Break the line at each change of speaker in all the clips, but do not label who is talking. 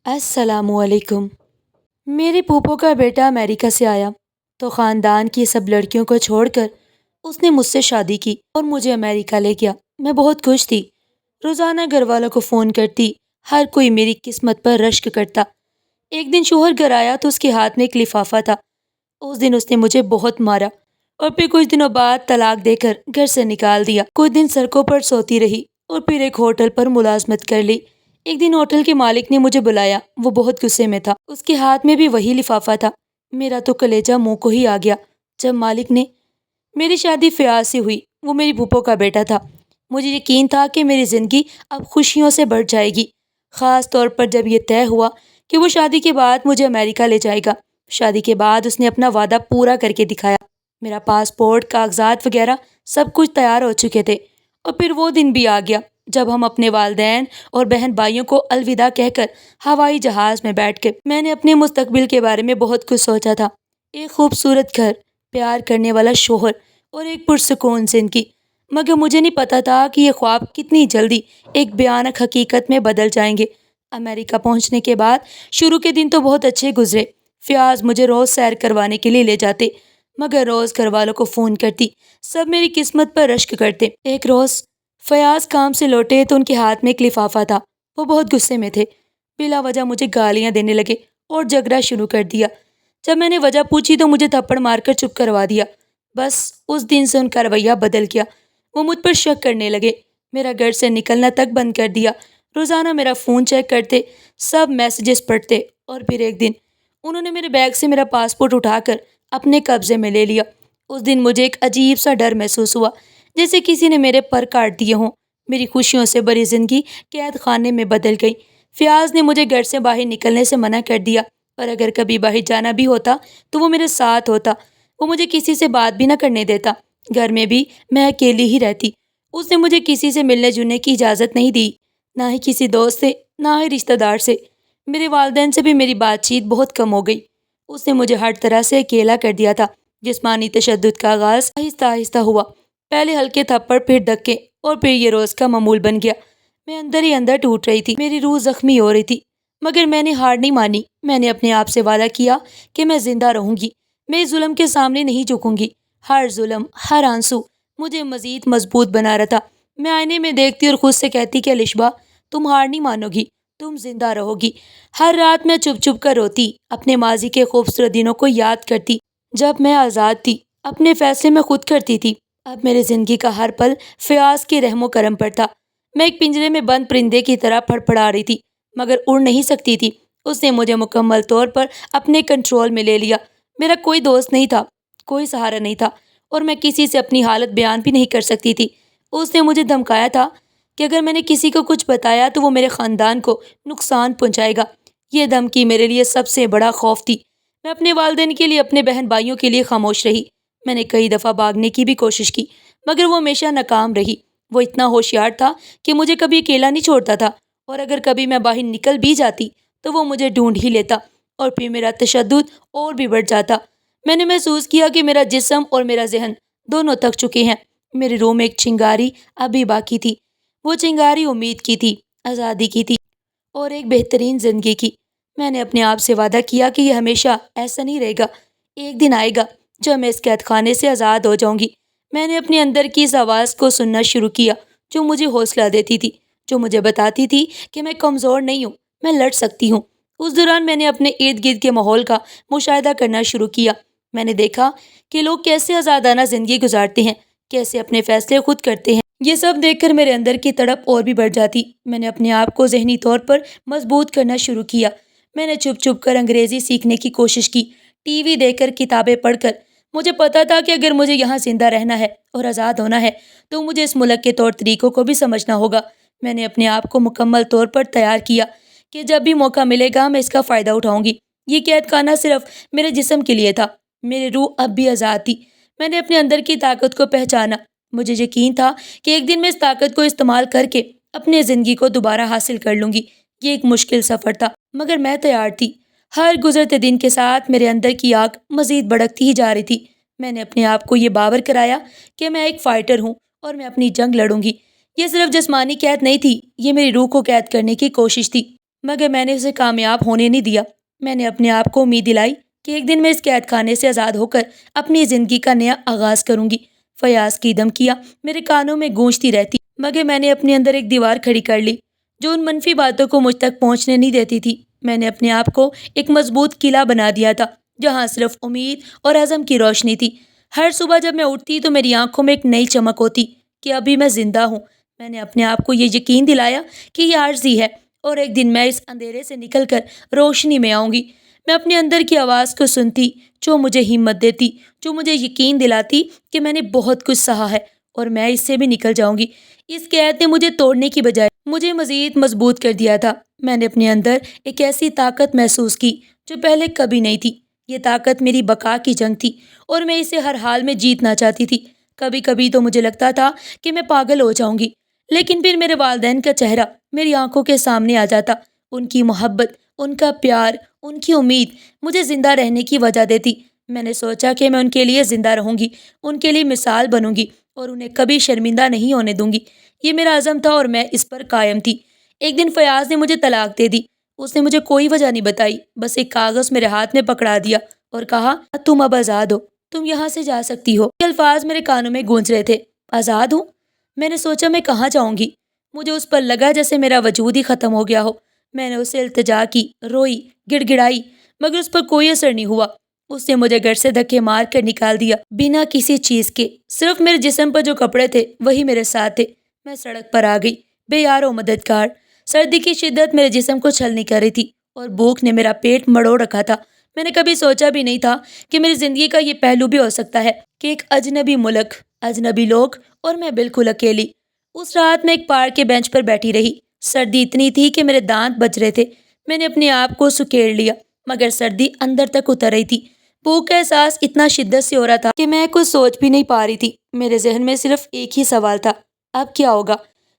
السلام علیکم۔ میرے پھوپھو کا بیٹا امریکہ سے آیا تو خاندان کی سب لڑکیوں کو چھوڑ کر اس نے مجھ سے شادی کی اور مجھے امریکہ لے گیا۔ میں بہت خوش تھی، روزانہ گھر والوں کو فون کرتی، ہر کوئی میری قسمت پر رشک کرتا۔ ایک دن شوہر گھر آیا تو اس کے ہاتھ میں ایک لفافہ تھا۔ اس دن اس نے مجھے بہت مارا اور پھر کچھ دنوں بعد طلاق دے کر گھر سے نکال دیا۔ کچھ دن سڑکوں پر سوتی رہی اور پھر ایک ہوٹل پر ملازمت کر لی۔ ایک دن ہوٹل کے مالک نے مجھے بلایا، وہ بہت غصے میں تھا، اس کے ہاتھ میں بھی وہی لفافہ تھا۔ میرا تو کلیجہ منہ کو ہی آ گیا جب مالک نے میری شادی فیاض سے ہوئی، وہ میری پھوپھو کا بیٹا تھا۔ مجھے یقین تھا کہ میری زندگی اب خوشیوں سے بھر جائے گی، خاص طور پر جب یہ طے ہوا کہ وہ شادی کے بعد مجھے امریکہ لے جائے گا۔ شادی کے بعد اس نے اپنا وعدہ پورا کر کے دکھایا۔ میرا پاسپورٹ، کاغذات وغیرہ سب کچھ تیار ہو چکے تھے اور پھر وہ دن بھی آ گیا جب ہم اپنے والدین اور بہن بھائیوں کو الوداع کہہ کر ہوائی جہاز میں بیٹھ کے میں نے اپنے مستقبل کے بارے میں بہت کچھ سوچا تھا۔ ایک خوبصورت گھر، پیار کرنے والا شوہر اور ایک پرسکون زندگی، مگر مجھے نہیں پتا تھا کہ یہ خواب کتنی جلدی ایک بھیانک حقیقت میں بدل جائیں گے۔ امریکہ پہنچنے کے بعد شروع کے دن تو بہت اچھے گزرے۔ فیاض مجھے روز سیر کروانے کے لیے لے جاتے، مگر روز گھر والوں کو فون کرتی، سب میری قسمت پر رشک کرتے۔ ایک روز فیاض کام سے لوٹے تو ان کے ہاتھ میں ایک لفافہ تھا۔ وہ بہت غصے میں تھے، بلا وجہ مجھے گالیاں دینے لگے اور جھگڑا شروع کر دیا۔ جب میں نے وجہ پوچھی تو مجھے تھپڑ مار کر چپ کروا دیا۔ بس اس دن سے ان کا رویہ بدل گیا، وہ مجھ پر شک کرنے لگے، میرا گھر سے نکلنا تک بند کر دیا۔ روزانہ میرا فون چیک کرتے، سب میسیجز پڑھتے اور پھر ایک دن انہوں نے میرے بیگ سے میرا پاسپورٹ اٹھا کر اپنے قبضے میں لے لیا۔ اس دن مجھے ایک عجیب سا ڈر محسوس ہوا، جیسے کسی نے میرے پر کاٹ دیے ہوں۔ میری خوشیوں سے بری زندگی قید خانے میں بدل گئی۔ فیاض نے مجھے گھر سے باہر نکلنے سے منع کر دیا، اور اگر کبھی باہر جانا بھی ہوتا تو وہ میرے ساتھ ہوتا۔ وہ مجھے کسی سے بات بھی نہ کرنے دیتا، گھر میں بھی میں اکیلی ہی رہتی۔ اس نے مجھے کسی سے ملنے جلنے کی اجازت نہیں دی، نہ ہی کسی دوست سے، نہ ہی رشتہ دار سے۔ میرے والدین سے بھی میری بات چیت بہت کم ہو گئی۔ اس نے مجھے ہر طرح سے اکیلا کر دیا تھا۔ جسمانی تشدد کا آغاز آہستہ آہستہ ہوا، پہلے ہلکے تھپڑ، پھر دھکے، اور پھر یہ روز کا معمول بن گیا۔ میں اندر ہی اندر ٹوٹ رہی تھی، میری روح زخمی ہو رہی تھی، مگر میں نے ہار نہیں مانی۔ میں نے اپنے آپ سے وعدہ کیا کہ میں زندہ رہوں گی، میں اس ظلم کے سامنے نہیں جھکوں گی۔ ہر ظلم، ہر آنسو مجھے مزید مضبوط بنا رہا تھا۔ میں آئینے میں دیکھتی اور خود سے کہتی کہ الشبا، تم ہار نہیں مانو گی، تم زندہ رہو گی۔ ہر رات میں چپ چپ کر روتی، اپنے ماضی کے خوبصورت دنوں کو یاد کرتی جب میں آزاد تھی، اپنے فیصلے میں خود کرتی تھی۔ اب میری زندگی کا ہر پل فیاض کے رحم و کرم پر تھا۔ میں ایک پنجرے میں بند پرندے کی طرح پھڑ پھڑا رہی تھی، مگر اڑ نہیں سکتی تھی۔ اس نے مجھے مکمل طور پر اپنے کنٹرول میں لے لیا۔ میرا کوئی دوست نہیں تھا، کوئی سہارا نہیں تھا، اور میں کسی سے اپنی حالت بیان بھی نہیں کر سکتی تھی۔ اس نے مجھے دھمکایا تھا کہ اگر میں نے کسی کو کچھ بتایا تو وہ میرے خاندان کو نقصان پہنچائے گا۔ یہ دھمکی میرے لیے سب سے بڑا خوف تھی۔ میں اپنے والدین کے لیے، اپنے بہن بھائیوں کے لیے خاموش رہی۔ میں نے کئی دفعہ بھاگنے کی بھی کوشش کی، مگر وہ ہمیشہ ناکام رہی۔ وہ اتنا ہوشیار تھا کہ مجھے کبھی اکیلا نہیں چھوڑتا تھا، اور اگر کبھی میں باہر نکل بھی جاتی تو وہ مجھے ڈھونڈ ہی لیتا، اور پھر میرا تشدد اور بھی بڑھ جاتا۔ میں نے محسوس کیا کہ میرا جسم اور میرا ذہن دونوں تک چکے ہیں۔ میرے روح میں ایک چنگاری ابھی باقی تھی۔ وہ چنگاری امید کی تھی، آزادی کی تھی، اور ایک بہترین زندگی کی۔ میں نے اپنے آپ سے وعدہ کیا کہ یہ ہمیشہ ایسا نہیں رہے گا۔ ایک دن آئے گا جب میں اس قید خانے سے آزاد ہو جاؤں گی۔ میں نے اپنے اندر کی اس آواز کو سننا شروع کیا، جو مجھے حوصلہ دیتی تھی، جو مجھے بتاتی تھی کہ میں کمزور نہیں ہوں، میں لڑ سکتی ہوں۔ اس دوران میں نے اپنے ارد گرد کے ماحول کا مشاہدہ کرنا شروع کیا۔ میں نے دیکھا کہ لوگ کیسے آزادانہ زندگی گزارتے ہیں، کیسے اپنے فیصلے خود کرتے ہیں۔ یہ سب دیکھ کر میرے اندر کی تڑپ اور بھی بڑھ جاتی۔ میں نے اپنے آپ کو ذہنی طور پر مضبوط کرنا شروع کیا۔ میں نے چھپ چھپ کر انگریزی سیکھنے کی کوشش کی، ٹی وی دیکھ کر، کتابیں پڑھ کر۔ مجھے پتا تھا کہ اگر مجھے یہاں زندہ رہنا ہے اور آزاد ہونا ہے تو مجھے اس ملک کے طور طریقوں کو بھی سمجھنا ہوگا۔ میں نے اپنے آپ کو مکمل طور پر تیار کیا کہ جب بھی موقع ملے گا میں اس کا فائدہ اٹھاؤں گی۔ یہ قید خانہ صرف میرے جسم کے لیے تھا، میری روح اب بھی آزاد تھی۔ میں نے اپنے اندر کی طاقت کو پہچانا۔ مجھے یقین تھا کہ ایک دن میں اس طاقت کو استعمال کر کے اپنے زندگی کو دوبارہ حاصل کر لوں گی۔ یہ ایک مشکل سفر تھا، مگر میں تیار تھی۔ ہر گزرتے دن کے ساتھ میرے اندر کی آگ مزید بھڑکتی ہی جا رہی تھی۔ میں نے اپنے آپ کو یہ باور کرایا کہ میں ایک فائٹر ہوں اور میں اپنی جنگ لڑوں گی۔ یہ صرف جسمانی قید نہیں تھی، یہ میری روح کو قید کرنے کی کوشش تھی۔ مگر میں نے اسے کامیاب ہونے نہیں دیا۔ میں نے اپنے آپ کو امید دلائی کہ ایک دن میں اس قید خانے سے آزاد ہو کر اپنی زندگی کا نیا آغاز کروں گی۔ فیاض کی دھمکیاں میرے کانوں میں گونجتی رہتی، مگر میں نے اپنے اندر ایک دیوار کھڑی کر لی جو ان منفی باتوں کو مجھ تک پہنچنے نہیں دیتی تھی۔ میں نے اپنے آپ کو ایک مضبوط قلعہ بنا دیا تھا جہاں صرف امید اور عزم کی روشنی تھی۔ ہر صبح جب میں اٹھتی تو میری آنکھوں میں ایک نئی چمک ہوتی کہ ابھی میں زندہ ہوں۔ میں نے اپنے آپ کو یہ یقین دلایا کہ یہ عارضی ہے اور ایک دن میں اس اندھیرے سے نکل کر روشنی میں آؤں گی۔ میں اپنے اندر کی آواز کو سنتی جو مجھے ہمت دیتی، جو مجھے یقین دلاتی کہ میں نے بہت کچھ سہا ہے اور میں اس سے بھی نکل جاؤں گی۔ اس قید نے مجھے توڑنے کی بجائے مجھے مزید مضبوط کر دیا تھا۔ میں نے اپنے اندر ایک ایسی طاقت محسوس کی جو پہلے کبھی نہیں تھی۔ یہ طاقت میری بقا کی جنگ تھی اور میں اسے ہر حال میں جیتنا چاہتی تھی۔ کبھی کبھی تو مجھے لگتا تھا کہ میں پاگل ہو جاؤں گی، لیکن پھر میرے والدین کا چہرہ میری آنکھوں کے سامنے آ جاتا۔ ان کی محبت، ان کا پیار، ان کی امید مجھے زندہ رہنے کی وجہ دیتی۔ میں نے سوچا کہ میں ان کے لیے زندہ رہوں گی، ان کے لیے مثال بنوں گی اور انہیں کبھی شرمندہ نہیں ہونے دوں گی۔ یہ میرا عزم تھا اور میں اس پر قائم تھی۔ ایک دن فیاض نے مجھے طلاق دے دی۔ اس نے مجھے کوئی وجہ نہیں بتائی، بس ایک کاغذ میرے ہاتھ میں پکڑا دیا اور کہا، تم اب آزاد ہو، تم یہاں سے جا سکتی ہو۔ یہ الفاظ میرے کانوں میں گونج رہے تھے، آزاد ہوں؟ میں نے سوچا میں کہاں جاؤں گی؟ مجھے اس پر لگا جیسے میرا وجود ہی ختم ہو گیا ہو۔ میں نے اسے التجا کی، روئی، گڑ گڑائی، مگر اس پر کوئی اثر نہیں ہوا۔ اس نے مجھے گھر سے دھکے مار کر نکال دیا، بنا کسی چیز کے۔ صرف میرے جسم پر جو کپڑے تھے وہی میرے ساتھ تھے۔ میں سڑک پر آ گئی، بے یار و مددگار۔ سردی کی شدت میرے جسم کو چھلنی کر رہی تھی اور بھوک نے میرا پیٹ مڑوڑ رکھا تھا۔ میں نے کبھی سوچا بھی نہیں تھا کہ میری زندگی کا یہ پہلو بھی ہو سکتا ہے کہ ایک اجنبی ملک، اجنبی لوگ اور میں بالکل اکیلی۔ اس رات میں ایک پارک کے بینچ پر بیٹھی رہی۔ سردی اتنی تھی کہ میرے دانت بج رہے تھے۔ میں نے اپنے آپ کو سکیڑ لیا، مگر سردی اندر تک اتر رہی تھی۔ بھوک کا احساس اتنا شدت سے ہو رہا تھا کہ میں کچھ سوچ بھی نہیں پا رہی تھی۔ میرے ذہن میں صرف ایک ہی سوال تھا، اب کیا ہوگا؟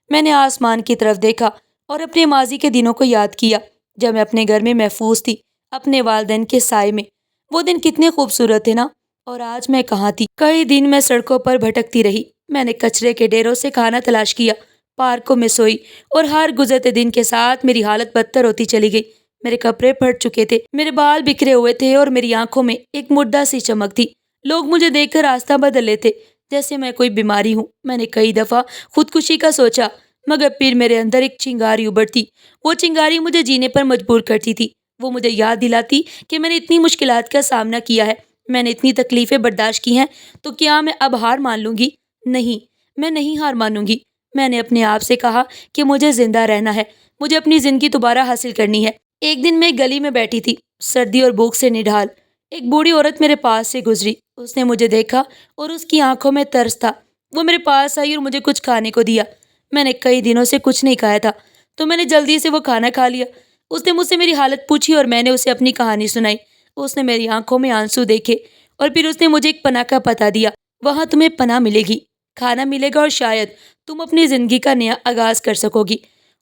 میں نے آسمان کی طرف دیکھا اور اپنے ماضی کے دنوں کو یاد کیا جب میں اپنے گھر میں محفوظ تھی، اپنے والدین کے سائے میں۔ وہ دن کتنے خوبصورت تھے نا؟ اور آج میں کہاں تھی؟ کئی دن میں سڑکوں پر بھٹکتی رہی۔ میں نے کچرے کے ڈھیروں سے کھانا تلاش کیا، پارکوں میں سوئی، اور ہر گزرتے دن کے ساتھ میری حالت بدتر ہوتی چلی گئی۔ میرے کپڑے پھٹ چکے تھے، میرے بال بکھرے ہوئے تھے اور میری آنکھوں میں ایک مردہ سی چمک تھی۔ لوگ مجھے دیکھ کر راستہ بدل لیتے جیسے میں کوئی بیماری ہوں۔ میں نے کئی دفعہ خودکشی کا سوچا، مگر پھر میرے اندر ایک چنگاری ابھرتی۔ وہ چنگاری مجھے جینے پر مجبور کرتی تھی۔ وہ مجھے یاد دلاتی کہ میں نے اتنی مشکلات کا سامنا کیا ہے، میں نے اتنی تکلیفیں برداشت کی ہیں، تو کیا میں اب ہار مان لوں گی؟ نہیں، میں نہیں ہار مانوں گی۔ میں نے اپنے آپ سے کہا کہ مجھے زندہ رہنا ہے، مجھے اپنی زندگی دوبارہ حاصل کرنی ہے۔ ایک دن میں گلی میں بیٹھی تھی، سردی اور بھوک سے نڈھال۔ ایک بوڑھی عورت میرے پاس سے گزری۔ اس نے مجھے دیکھا اور اس کی آنکھوں میں ترس تھا۔ وہ میرے پاس آئی اور مجھے کچھ کھانے کو دیا۔ میں نے کئی دنوں سے کچھ نہیں کھایا تھا، تو میں نے جلدی سے وہ کھانا کھا لیا۔ اس نے مجھ سے میری حالت پوچھی اور میں نے اسے اپنی کہانی سنائی۔ اس نے میری آنکھوں میں آنسو دیکھے اور پھر اس نے مجھے ایک پناہ کا پتہ دیا۔ وہاں تمہیں پناہ ملے گی، کھانا ملے گا اور شاید تم اپنی زندگی کا نیا آغاز کر سکو گی۔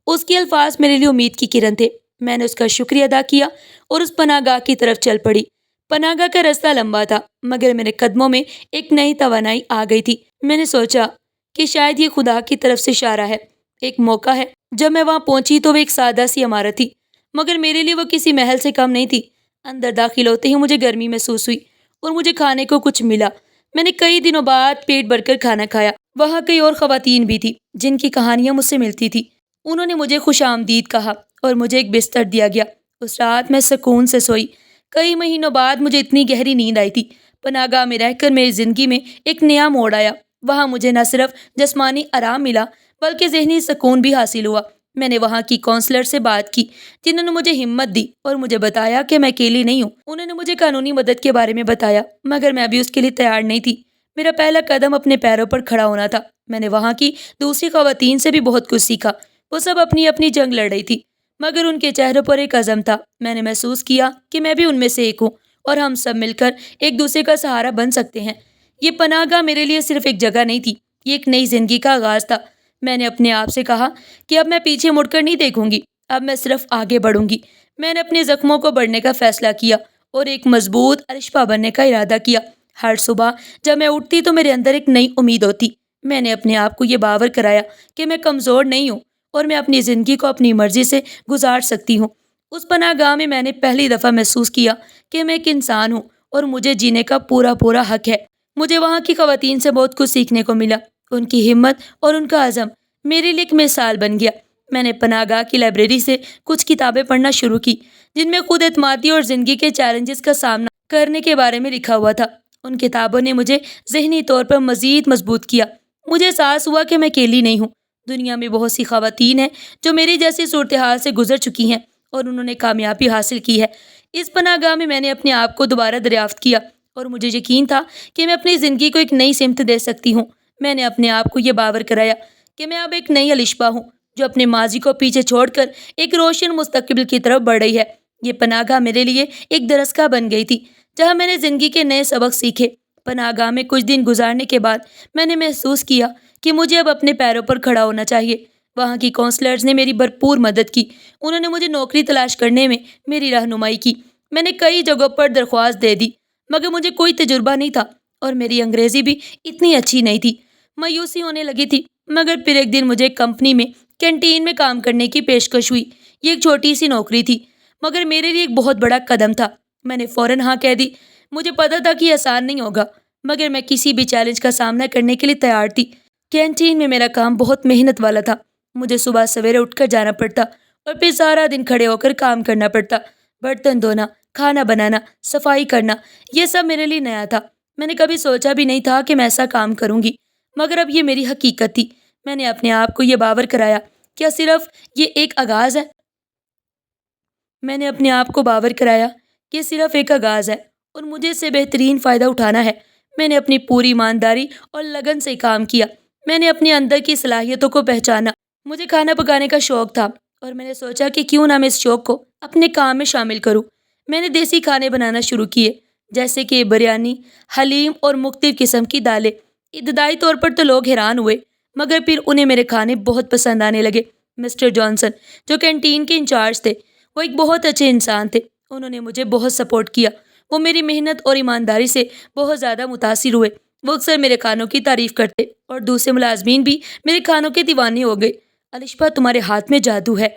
اس کے الفاظ میرے لیے امید کی کرن تھے۔ میں نے اس کا شکریہ ادا کیا اور اس پناہ گاہ کی طرف چل پڑی۔ پناہ گاہ کا راستہ لمبا تھا، مگر میرے قدموں میں ایک نئی توانائی آ گئی تھی۔ میں نے سوچا کہ شاید یہ خدا کی طرف سے اشارہ ہے، ایک موقع ہے۔ جب میں وہاں پہنچی تو وہ ایک سادہ سی عمارت تھی، مگر میرے لیے وہ کسی محل سے کم نہیں تھی۔ اندر داخل ہوتے ہی مجھے گرمی محسوس ہوئی اور مجھے کھانے کو کچھ ملا۔ میں نے کئی دنوں بعد پیٹ بھر کر کھانا کھایا۔ وہاں کئی اور خواتین بھی تھیں جن کی کہانیاں مجھ سے ملتی تھیں۔ انہوں نے مجھے خوش آمدید کہا اور مجھے ایک بستر دیا گیا۔ اس رات میں سکون سے سوئی۔ کئی مہینوں بعد مجھے اتنی گہری نیند آئی تھی۔ پناہ گاہ میں رہ کر میری زندگی میں ایک نیا موڑ آیا۔ وہاں مجھے نہ صرف جسمانی آرام ملا بلکہ ذہنی سکون بھی حاصل ہوا۔ میں نے وہاں کی کونسلر سے بات کی جنہوں نے مجھے ہمت دی اور مجھے بتایا کہ میں اکیلی نہیں ہوں۔ انہوں نے مجھے قانونی مدد کے بارے میں بتایا، مگر میں ابھی اس کے لیے تیار نہیں تھی۔ میرا پہلا قدم اپنے پیروں پر کھڑا ہونا تھا۔ میں نے وہاں کی دوسری خواتین سے بھی بہت کچھ سیکھا۔ وہ سب اپنی اپنی جنگ لڑ رہی تھی، مگر ان کے چہروں پر ایک عزم تھا۔ میں نے محسوس کیا کہ میں بھی ان میں سے ایک ہوں اور ہم سب مل کر ایک دوسرے کا سہارا بن سکتے ہیں۔ یہ پناہ گاہ میرے لیے صرف ایک جگہ نہیں تھی، یہ ایک نئی زندگی کا آغاز تھا۔ میں نے اپنے آپ سے کہا کہ اب میں پیچھے مڑ کر نہیں دیکھوں گی، اب میں صرف آگے بڑھوں گی۔ میں نے اپنے زخموں کو بڑھنے کا فیصلہ کیا اور ایک مضبوط الشفا بننے کا ارادہ کیا۔ ہر صبح جب میں اٹھتی تو میرے اندر ایک نئی امید ہوتی۔ میں نے اپنے آپ کو یہ باور کرایا کہ میں کمزور نہیں ہوں اور میں اپنی زندگی کو اپنی مرضی سے گزار سکتی ہوں۔ اس پناہ گاہ میں نے پہلی دفعہ محسوس کیا کہ میں ایک انسان ہوں اور مجھے جینے کا پورا پورا حق ہے۔ مجھے وہاں کی خواتین سے بہت کچھ سیکھنے کو ملا۔ ان کی ہمت اور ان کا عزم میرے لیے ایک مثال بن گیا۔ میں نے پناہ گاہ کی لائبریری سے کچھ کتابیں پڑھنا شروع کی جن میں خود اعتمادی اور زندگی کے چیلنجز کا سامنا کرنے کے بارے میں لکھا ہوا تھا۔ ان کتابوں نے مجھے ذہنی طور پر مزید مضبوط کیا۔ مجھے احساس ہوا کہ میں اکیلی نہیں ہوں۔ دنیا میں بہت سی خواتین ہیں جو میری جیسی صورتحال سے گزر چکی ہیں اور انہوں نے کامیابی حاصل کی ہے۔ اس پناہ گاہ میں نے اپنے آپ کو دوبارہ دریافت کیا اور مجھے یقین تھا کہ میں اپنی زندگی کو ایک نئی سمت دے سکتی ہوں۔ میں نے اپنے آپ کو یہ باور کرایا کہ میں اب ایک نئی الشبا ہوں جو اپنے ماضی کو پیچھے چھوڑ کر ایک روشن مستقبل کی طرف بڑھ رہی ہے۔ یہ پناہ گاہ میرے لیے ایک درسگاہ بن گئی تھی جہاں میں نے زندگی کے نئے سبق سیکھے۔ پناہ گاہ میں کچھ دن گزارنے کے بعد میں نے محسوس کیا کہ مجھے اب اپنے پیروں پر کھڑا ہونا چاہیے۔ وہاں کی کونسلرز نے میری بھرپور مدد کی۔ انہوں نے مجھے نوکری تلاش کرنے میں میری رہنمائی کی۔ میں نے کئی جگہوں پر درخواست دے دی مگر مجھے کوئی تجربہ نہیں تھا اور میری انگریزی بھی اتنی اچھی نہیں تھی۔ مایوسی ہونے لگی تھی مگر پھر ایک دن مجھے کمپنی میں کینٹین میں کام کرنے کی پیشکش ہوئی۔ یہ ایک چھوٹی سی نوکری تھی مگر میرے لیے ایک بہت بڑا قدم تھا۔ میں نے فوراً ہاں کہہ دی۔ مجھے پتا تھا کہ یہ آسان نہیں ہوگا مگر میں کسی بھی چیلنج کا سامنا کرنے کے لیے تیار تھی۔ کینٹین میں میرا کام بہت محنت والا تھا۔ مجھے صبح سویرے اٹھ کر جانا پڑتا اور پھر سارا دن کھڑے ہو کر کام کرنا پڑتا۔ برتن دھونا، کھانا بنانا، صفائی کرنا، یہ سب میرے لیے نیا تھا۔ میں نے کبھی سوچا بھی نہیں تھا کہ میں ایسا کام کروں گی مگر اب یہ میری حقیقت تھی۔ میں نے اپنے آپ کو یہ باور کرایا کیا صرف یہ ایک آغاز ہے۔ میں نے اپنے آپ کو باور کرایا کہ صرف ایک آغاز ہے اور مجھے اس سے بہترین فائدہ اٹھانا ہے۔ میں نے اپنی پوری ایمانداری اور لگن سے کام کیا۔ میں نے اپنے اندر کی صلاحیتوں کو پہچانا۔ مجھے کھانا پکانے کا شوق تھا اور میں نے سوچا کہ کیوں نہ میں اس شوق کو اپنے کام میں شامل کروں۔ میں نے دیسی کھانے بنانا شروع کیے جیسے کہ بریانی، حلیم اور مختلف قسم کی دالیں۔ ابتدائی طور پر تو لوگ حیران ہوئے مگر پھر انہیں میرے کھانے بہت پسند آنے لگے۔ مسٹر جانسن جو کینٹین کے انچارج تھے وہ ایک بہت اچھے انسان تھے۔ انہوں نے مجھے بہت سپورٹ کیا۔ وہ میری محنت اور ایمانداری سے بہت زیادہ متاثر ہوئے۔ وہ اکثر میرے کھانوں کی تعریف کرتے اور دوسرے ملازمین بھی میرے کھانوں کے دیوانے ہو گئے۔ الشبا، تمہارے ہاتھ میں جادو ہے۔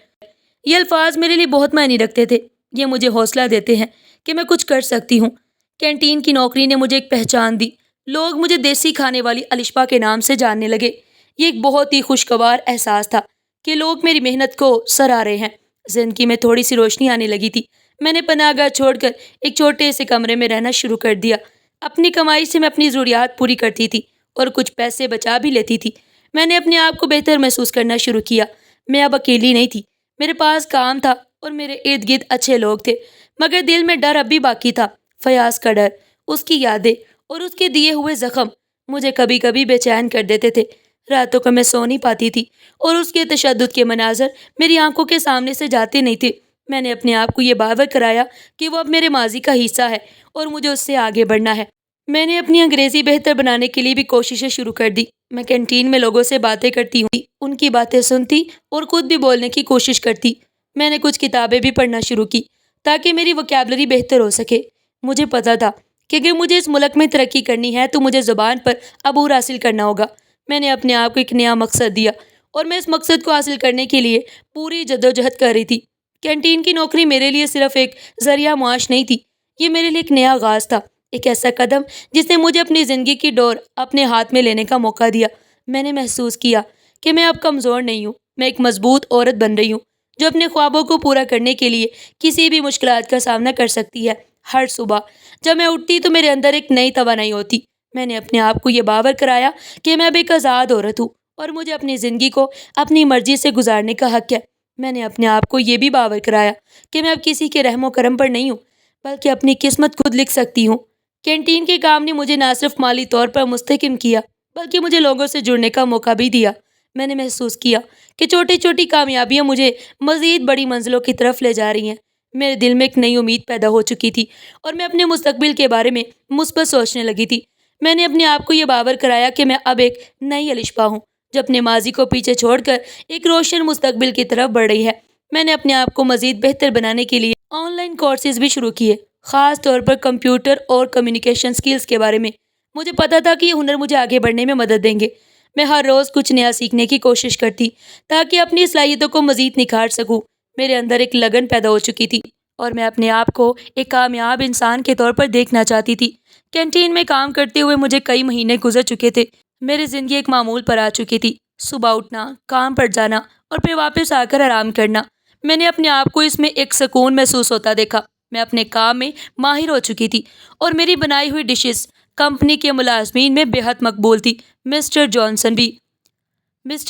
یہ الفاظ میرے لیے بہت معنی رکھتے تھے۔ یہ مجھے حوصلہ دیتے ہیں کہ میں کچھ کر سکتی ہوں۔ کینٹین کی نوکری نے مجھے ایک پہچان دی۔ لوگ مجھے دیسی کھانے والی الشبا کے نام سے جاننے لگے۔ یہ ایک بہت ہی خوشگوار احساس تھا کہ لوگ میری محنت کو سراہ رہے ہیں۔ زندگی میں تھوڑی سی روشنی آنے لگی تھی۔ میں نے پناہ گاہ چھوڑ کر ایک چھوٹے سے کمرے میں رہنا شروع کر دیا۔ اپنی کمائی سے میں اپنی ضروریات پوری کرتی تھی اور کچھ پیسے بچا بھی لیتی تھی۔ میں نے اپنے آپ کو بہتر محسوس کرنا شروع کیا۔ میں اب اکیلی نہیں تھی۔ میرے پاس کام تھا اور میرے ارد گرد اچھے لوگ تھے مگر دل میں ڈر اب بھی باقی تھا۔ فیاض کا ڈر، اس کی یادیں اور اس کے دیے ہوئے زخم مجھے کبھی کبھی بے چین کر دیتے تھے۔ راتوں کو میں سو نہیں پاتی تھی اور اس کے تشدد کے مناظر میری آنکھوں کے سامنے سے جاتے نہیں تھے۔ میں نے اپنے آپ کو یہ باور کرایا کہ وہ اب میرے ماضی کا حصہ ہے اور مجھے اس سے آگے بڑھنا ہے۔ میں نے اپنی انگریزی بہتر بنانے کے لیے بھی کوششیں شروع کر دی۔ میں کینٹین میں لوگوں سے باتیں کرتی ہوں، ان کی باتیں سنتی اور خود بھی بولنے کی کوشش کرتی۔ میں نے کچھ کتابیں بھی پڑھنا شروع کی تاکہ میری وکیبلری بہتر ہو سکے۔ مجھے پتا تھا کہ اگر مجھے اس ملک میں ترقی کرنی ہے تو مجھے زبان پر عبور حاصل کرنا ہوگا۔ میں نے اپنے آپ کو ایک نیا مقصد دیا اور میں اس مقصد کو حاصل کرنے کے لیے پوری جدوجہد کر رہی تھی۔ کینٹین کی نوکری میرے لیے صرف ایک ذریعہ معاش نہیں تھی، یہ میرے لیے ایک نیا آغاز تھا، ایک ایسا قدم جس نے مجھے اپنی زندگی کی ڈور اپنے ہاتھ میں لینے کا موقع دیا۔ میں نے محسوس کیا کہ میں اب کمزور نہیں ہوں، میں ایک مضبوط عورت بن رہی ہوں جو اپنے خوابوں کو پورا کرنے کے لیے کسی بھی مشکلات کا سامنا کر سکتی ہے۔ ہر صبح جب میں اٹھتی تو میرے اندر ایک نئی توانائی ہوتی۔ میں نے اپنے آپ کو یہ باور کرایا کہ میں اب ایک آزاد عورت ہوں اور مجھے اپنی زندگی کو اپنی مرضی سے گزارنے کا حق ہے۔ میں نے اپنے آپ کو یہ بھی باور کرایا کہ میں اب کسی کے رحم و کرم پر نہیں ہوں بلکہ اپنی قسمت خود لکھ سکتی ہوں۔ کینٹین کے کام نے مجھے نہ صرف مالی طور پر مستحکم کیا بلکہ مجھے لوگوں سے جڑنے کا موقع بھی دیا۔ میں نے محسوس کیا کہ چھوٹی چھوٹی کامیابیاں مجھے مزید بڑی منزلوں کی طرف لے جا رہی ہیں۔ میرے دل میں ایک نئی امید پیدا ہو چکی تھی اور میں اپنے مستقبل کے بارے میں مثبت سوچنے لگی تھی۔ میں نے اپنے آپ کو یہ باور کرایا کہ میں اب ایک نئی الشبا ہوں جو اپنے ماضی کو پیچھے چھوڑ کر ایک روشن مستقبل کی طرف بڑھ رہی ہے۔ میں نے اپنے آپ کو مزید بہتر بنانے کے لیے آن لائن کورسز بھی شروع کیے، خاص طور پر کمپیوٹر اور کمیونیکیشن سکلز کے بارے میں۔ مجھے پتا تھا کہ یہ ہنر مجھے آگے بڑھنے میں مدد دیں گے۔ میں ہر روز کچھ نیا سیکھنے کی کوشش کرتی تاکہ اپنی صلاحیتوں کو مزید نکھار سکوں۔ میرے اندر ایک لگن پیدا ہو چکی تھی اور میں اپنے آپ کو ایک کامیاب انسان کے طور پر دیکھنا چاہتی تھی۔ کینٹین میں کام کرتے ہوئے مجھے کئی مہینے گزر چکے تھے۔ میری زندگی ایک معمول پر آ چکی تھی، صبح اٹھنا، کام پر جانا اور پھر واپس آ کر آرام کرنا۔ میں نے اپنے آپ کو اس میں ایک سکون محسوس ہوتا دیکھا۔ میں اپنے کام میں ماہر ہو چکی تھی اور میری بنائی ہوئی ڈشز کمپنی کے ملازمین میں بے حد مقبول تھی۔ مسٹر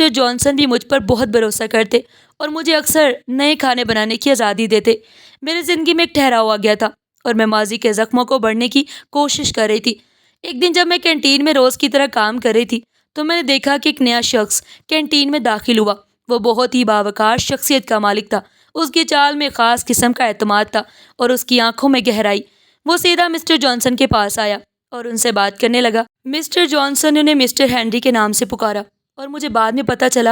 جانسن بھی مجھ پر بہت بھروسہ کرتے اور مجھے اکثر نئے کھانے بنانے کی آزادی دیتے۔ میری زندگی میں ایک ٹھہراؤ آ گیا تھا اور میں ماضی کے زخموں کو بڑھنے کی کوشش کر رہی تھی۔ ایک دن جب میں کینٹین میں روز کی طرح کام کر رہی تھی تو میں نے دیکھا کہ ایک نیا شخص کینٹین میں داخل ہوا۔ وہ بہت ہی باوقار شخصیت کا مالک تھا۔ اس کی چال میں خاص قسم کا اعتماد تھا اور اس کی آنکھوں میں گہرائی۔ وہ سیدھا مسٹر جانسن کے پاس آیا اور ان سے بات کرنے لگا۔ مسٹر جانسن نے انہیں مسٹر ہینری کے نام سے پکارا اور مجھے بعد میں پتہ چلا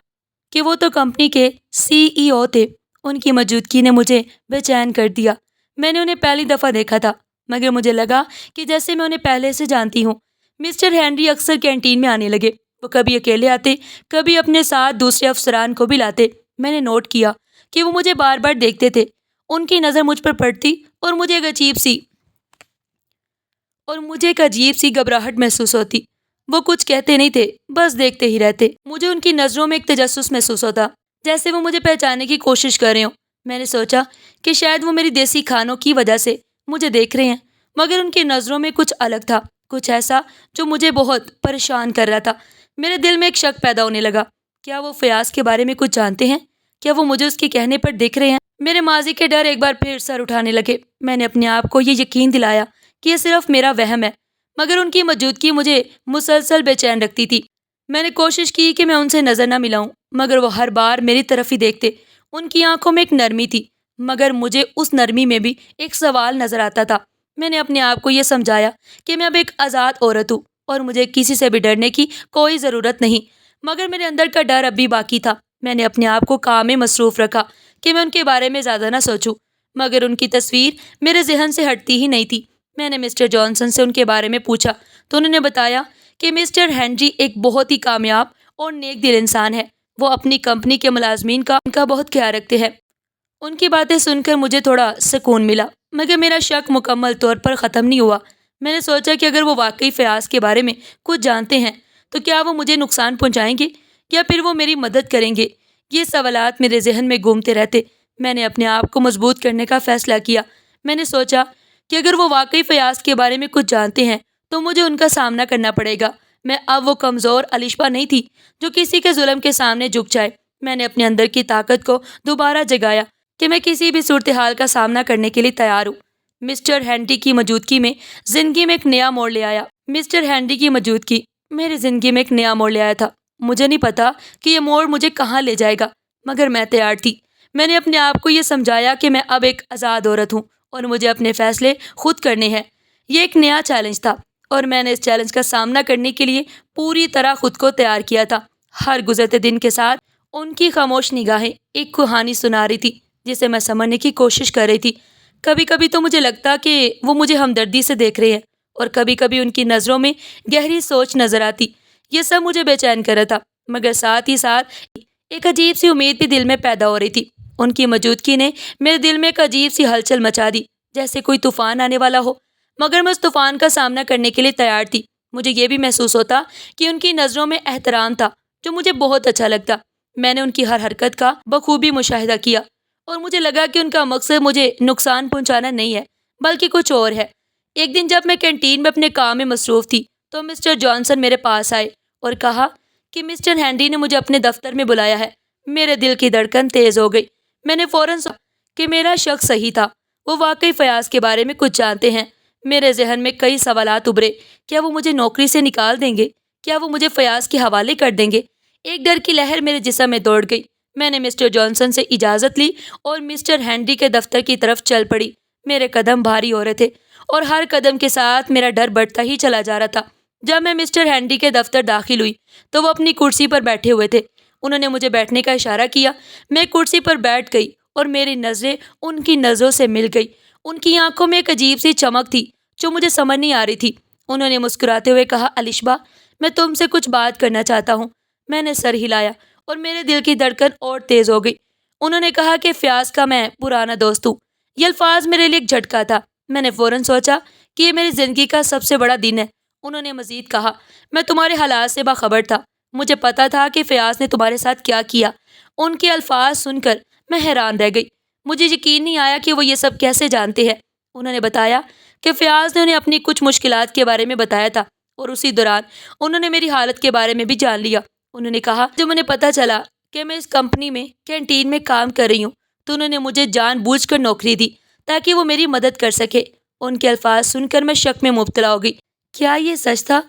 کہ وہ تو کمپنی کے CEO تھے۔ ان کی موجودگی نے مجھے بے چین کر دیا۔ میں نے انہیں پہلی دفعہ دیکھا تھا مگر مجھے لگا کہ جیسے میں انہیں پہلے سے جانتی ہوں۔ مسٹر ہینری اکثر کینٹین میں آنے لگے۔ وہ کبھی اکیلے آتے، کبھی اپنے ساتھ دوسرے افسران کو بھی لاتے۔ میں نے نوٹ کیا کہ وہ مجھے بار بار دیکھتے تھے۔ ان کی نظر مجھ پر پڑتی اور مجھے ایک عجیب سی گھبراہٹ محسوس ہوتی۔ وہ کچھ کہتے نہیں تھے، بس دیکھتے ہی رہتے۔ مجھے ان کی نظروں میں ایک تجسس محسوس ہوتا، جیسے وہ مجھے پہچاننے کی کوشش کر رہے ہوں۔ میں نے سوچا کہ شاید وہ میری دیسی کھانوں کی وجہ سے مجھے دیکھ رہے ہیں، مگر ان کی نظروں میں کچھ الگ تھا، کچھ ایسا جو مجھے بہت پریشان کر رہا تھا۔ میرے دل میں ایک شک پیدا ہونے لگا، کیا وہ فیاض کے بارے میں کچھ جانتے ہیں؟ کیا وہ مجھے اس کے کہنے پر دیکھ رہے ہیں؟ میرے ماضی کے ڈر ایک بار پھر سر اٹھانے لگے۔ میں نے اپنے آپ کو یہ یقین دلایا کہ یہ صرف میرا وہم ہے، مگر ان کی موجودگی مجھے مسلسل بے چین رکھتی تھی۔ میں نے کوشش کی کہ میں ان سے نظر نہ ملاؤں، مگر وہ ہر بار میری طرف ہی دیکھتے۔ ان کی آنکھوں میں ایک نرمی تھی، مگر مجھے اس نرمی میں بھی ایک سوال نظر آتا تھا۔ میں نے اپنے آپ کو یہ سمجھایا کہ میں اب ایک آزاد عورت ہوں اور مجھے کسی سے بھی ڈرنے کی کوئی ضرورت نہیں، مگر میرے اندر کا ڈر اب بھی باقی تھا۔ میں نے اپنے آپ کو کام میں مصروف رکھا کہ میں ان کے بارے میں زیادہ نہ سوچوں، مگر ان کی تصویر میرے ذہن سے ہٹتی ہی نہیں تھی۔ میں نے مسٹر جانسن سے ان کے بارے میں پوچھا تو انہوں نے بتایا کہ مسٹر ہینری ایک بہت ہی کامیاب اور نیک دل انسان ہے۔ وہ اپنی کمپنی کے ملازمین کا بہت خیال رکھتے ہیں۔ ان کی باتیں سن کر مجھے تھوڑا سکون ملا، مگر میرا شک مکمل طور پر ختم نہیں ہوا۔ میں نے سوچا کہ اگر وہ واقعی فیاض کے بارے میں کچھ جانتے ہیں تو کیا وہ مجھے نقصان پہنچائیں گے یا پھر وہ میری مدد کریں گے؟ یہ سوالات میرے ذہن میں گھومتے رہتے۔ میں نے اپنے آپ کو مضبوط کرنے کا فیصلہ کیا۔ میں نے سوچا کہ اگر وہ واقعی فیاض کے بارے میں کچھ جانتے ہیں تو مجھے ان کا سامنا کرنا پڑے گا۔ میں اب وہ کمزور الشبا نہیں تھی جو کسی کے ظلم کے سامنے جھک جائے۔ میں نے اپنے اندر کی طاقت کو دوبارہ جگایا کہ میں کسی بھی صورتحال کا سامنا کرنے کے لیے تیار ہوں۔ مسٹر ہینری کی موجودگی میں زندگی میں ایک نیا موڑ لے آیا۔ مسٹر ہینری کی موجودگی میری زندگی میں ایک نیا موڑ لے آیا تھا۔ مجھے نہیں پتا کہ یہ موڑ مجھے کہاں لے جائے گا، مگر میں تیار تھی۔ میں نے اپنے آپ کو یہ سمجھایا کہ میں اب ایک آزاد عورت ہوں اور مجھے اپنے فیصلے خود کرنے ہیں۔ یہ ایک نیا چیلنج تھا اور میں نے اس چیلنج کا سامنا کرنے کے لیے پوری طرح خود کو تیار کیا تھا۔ ہر گزرتے دن کے ساتھ ان کی خاموش نگاہیں ایک کہانی سنا رہی تھی جسے میں سمجھنے کی کوشش کر رہی تھی۔ کبھی کبھی تو مجھے لگتا کہ وہ مجھے ہمدردی سے دیکھ رہے ہیں اور کبھی کبھی ان کی نظروں میں گہری سوچ نظر آتی۔ یہ سب مجھے بے چین کر رہا تھا، مگر ساتھ ہی ساتھ ایک عجیب سی امید بھی دل میں پیدا ہو رہی تھی۔ ان کی موجودگی نے میرے دل میں ایک عجیب سی ہلچل مچا دی، جیسے کوئی طوفان آنے والا ہو، مگر میں اس طوفان کا سامنا کرنے کے لیے تیار تھی۔ مجھے یہ بھی محسوس ہوتا کہ ان کی نظروں میں احترام تھا جو مجھے بہت اچھا لگتا۔ میں نے ان کی ہر حرکت کا بخوبی مشاہدہ کیا اور مجھے لگا کہ ان کا مقصد مجھے نقصان پہنچانا نہیں ہے بلکہ کچھ اور ہے۔ ایک دن جب میں کینٹین میں اپنے کام میں مصروف تھی تو مسٹر جانسن میرے پاس آئے اور کہا کہ مسٹر ہینری نے مجھے اپنے دفتر میں بلایا ہے۔ میرے دل کی دھڑکن تیز ہو گئی۔ میں نے فوراً سوچا کہ میرا شک صحیح تھا، وہ واقعی فیاض کے بارے میں کچھ جانتے ہیں۔ میرے ذہن میں کئی سوالات ابھرے۔ کیا وہ مجھے نوکری سے نکال دیں گے؟ کیا وہ مجھے فیاض کے حوالے کر دیں گے؟ ایک ڈر کی لہر میرے جسم میں دوڑ گئی۔ میں نے مسٹر جانسن سے اجازت لی اور مسٹر ہینری کے دفتر کی طرف چل پڑی۔ میرے قدم بھاری ہو رہے تھے اور ہر قدم کے ساتھ میرا ڈر بڑھتا ہی چلا جا رہا تھا۔ جب میں مسٹر ہینری کے دفتر داخل ہوئی تو وہ اپنی کرسی پر بیٹھے ہوئے تھے۔ انہوں نے مجھے بیٹھنے کا اشارہ کیا۔ میں کرسی پر بیٹھ گئی اور میری نظریں ان کی نظروں سے مل گئی۔ ان کی آنکھوں میں ایک عجیب سی چمک تھی جو مجھے سمجھ نہیں آ رہی تھی۔ انہوں نے مسکراتے ہوئے کہا، الشبا، میں تم سے کچھ بات کرنا چاہتا ہوں۔ میں نے سر ہلایا اور میرے دل کی دھڑکن اور تیز ہو گئی۔ انہوں نے کہا کہ فیاض کا میں پرانا دوست ہوں۔ یہ الفاظ میرے لیے ایک جھٹکا تھا۔ میں نے فوراً سوچا کہ یہ میری زندگی کا سب سے بڑا دن ہے۔ انہوں نے مزید کہا، میں تمہارے حالات سے باخبر تھا۔ مجھے پتا تھا کہ فیاض نے تمہارے ساتھ کیا کیا۔ ان کے الفاظ سن کر میں حیران رہ گئی۔ مجھے یقین نہیں آیا کہ وہ یہ سب کیسے جانتے ہیں۔ انہوں نے بتایا کہ فیاض نے انہیں اپنی کچھ مشکلات کے بارے میں بتایا تھا اور اسی دوران انہوں نے میری حالت کے بارے میں بھی جان لیا۔ انہوں نے کہا، جب انہیں پتا چلا کہ میں اس کمپنی میں کینٹین میں کام کر رہی ہوں تو انہوں نے مجھے جان بوجھ کر نوکری دی تاکہ وہ میری مدد کر سکے۔ ان کے الفاظ سن کر میں شک میں مبتلا ہو گئی۔ کیا یہ سچ تھا؟